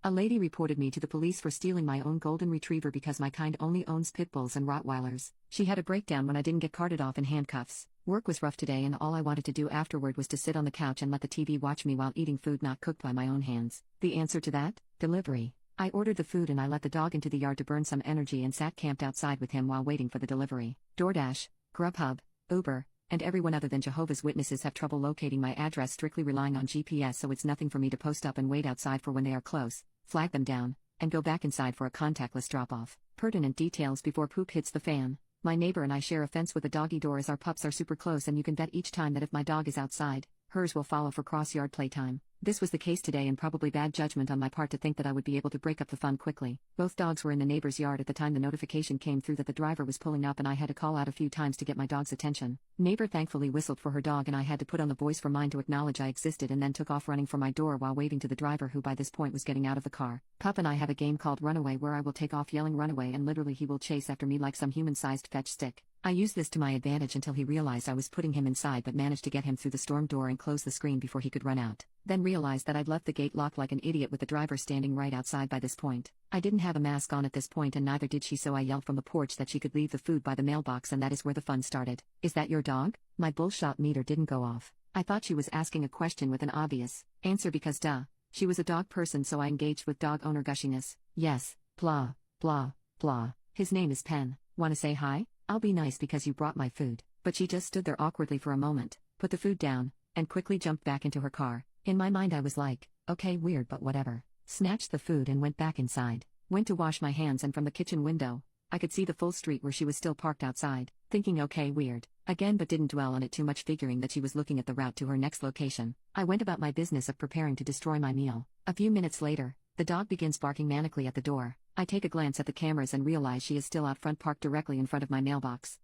A lady reported me to the police for stealing my own golden retriever because my kind only owns pit bulls and Rottweilers. She had a breakdown when I didn't get carted off in handcuffs. Work was rough today and all I wanted to do afterward was to sit on the couch and let the TV watch me while eating food not cooked by my own hands. The answer to that? Delivery. I ordered the food and I let the dog into the yard to burn some energy and sat camped outside with him while waiting for the delivery. DoorDash, Grubhub, Uber, and everyone other than Jehovah's Witnesses have trouble locating my address strictly relying on GPS, so it's nothing for me to post up and wait outside for when they are close, flag them down, and go back inside for a contactless drop-off. Pertinent details before poop hits the fan. My neighbor and I share a fence with a doggy door as our pups are super close, and you can bet each time that if my dog is outside, hers will follow for cross-yard playtime. This was the case today, and probably bad judgment on my part to think that I would be able to break up the fun quickly. Both dogs were in the neighbor's yard at the time the notification came through that the driver was pulling up, and I had to call out a few times to get my dog's attention. Neighbor thankfully whistled for her dog and I had to put on the voice for mine to acknowledge I existed, and then took off running for my door while waving to the driver, who by this point was getting out of the car. Pup and I have a game called Runaway where I will take off yelling runaway and literally he will chase after me like some human-sized fetch stick. I used this to my advantage until he realized I was putting him inside, but managed to get him through the storm door and close the screen before he could run out. Then realized that I'd left the gate locked like an idiot with the driver standing right outside by this point. I didn't have a mask on at this point and neither did she, so I yelled from the porch that she could leave the food by the mailbox, and that is where the fun started. "Is that your dog?" My bullshot meter didn't go off. I thought she was asking a question with an obvious answer because duh, she was a dog person, so I engaged with dog owner gushiness. "Yes, blah, blah, blah. His name is Pen. Wanna say hi? I'll be nice because you brought my food." But she just stood there awkwardly for a moment, put the food down, and quickly jumped back into her car. In my mind I was like, okay, weird but whatever. Snatched the food and went back inside. Went to wash my hands, and from the kitchen window, I could see the full street where she was still parked outside, thinking okay, weird, again, but didn't dwell on it too much, figuring that she was looking at the route to her next location. I went about my business of preparing to destroy my meal. A few minutes later, the dog begins barking manically at the door. I take a glance at the cameras and realize she is still out front, parked directly in front of my mailbox.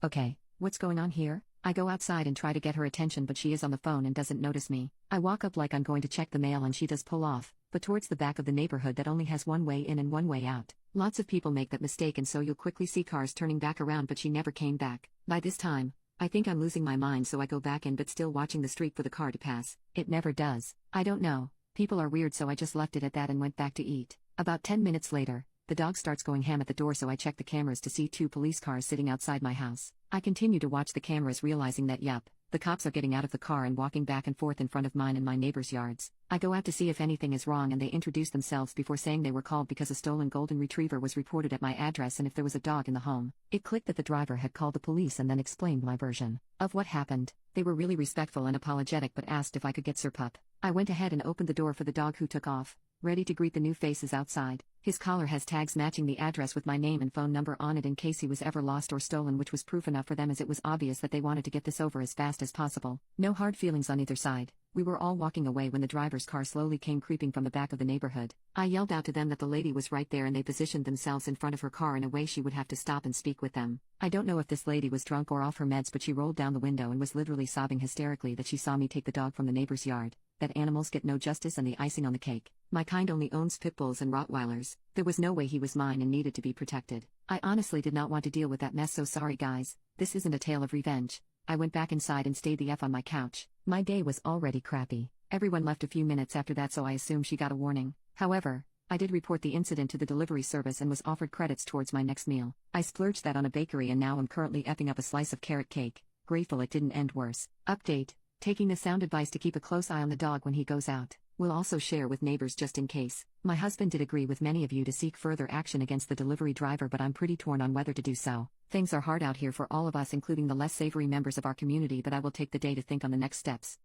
Okay, what's going on here? I go outside and try to get her attention, but she is on the phone and doesn't notice me. I walk up like I'm going to check the mail and she does pull off, but towards the back of the neighborhood that only has one way in and one way out. Lots of people make that mistake, and so you'll quickly see cars turning back around, but she never came back. By this time, I think I'm losing my mind, so I go back in, but still watching the street for the car to pass. It never does. I don't know. People are weird, so I just left it at that and went back to eat. About 10 minutes later, the dog starts going ham at the door, so I check the cameras to see 2 police cars sitting outside my house. I continue to watch the cameras, realizing that yup, the cops are getting out of the car and walking back and forth in front of mine and my neighbor's yards. I go out to see if anything is wrong, and they introduce themselves before saying they were called because a stolen golden retriever was reported at my address and if there was a dog in the home. It clicked that the driver had called the police and then explained my version of what happened. They were really respectful and apologetic, but asked if I could get Sir Pup. I went ahead and opened the door for the dog, who took off, ready to greet the new faces outside. His collar has tags matching the address with my name and phone number on it in case he was ever lost or stolen, which was proof enough for them, as it was obvious that they wanted to get this over as fast as possible. No hard feelings on either side. We were all walking away when the driver's car slowly came creeping from the back of the neighborhood. I yelled out to them that the lady was right there, and they positioned themselves in front of her car in a way she would have to stop and speak with them. I don't know if this lady was drunk or off her meds, but she rolled down the window and was literally sobbing hysterically that she saw me take the dog from the neighbor's yard, that animals get no justice, and the icing on the cake, my kind only owns pit bulls and Rottweilers. There was no way he was mine and needed to be protected. I honestly did not want to deal with that mess, so sorry guys, this isn't a tale of revenge. I went back inside and stayed the F on my couch. My day was already crappy. Everyone left a few minutes after that, so I assume she got a warning. However, I did report the incident to the delivery service and was offered credits towards my next meal. I splurged that on a bakery, and now I'm currently effing up a slice of carrot cake. Grateful it didn't end worse. Update: taking the sound advice to keep a close eye on the dog when he goes out. We'll also share with neighbors just in case. My husband did agree with many of you to seek further action against the delivery driver, but I'm pretty torn on whether to do so. Things are hard out here for all of us, including the less savory members of our community, but I will take the day to think on the next steps.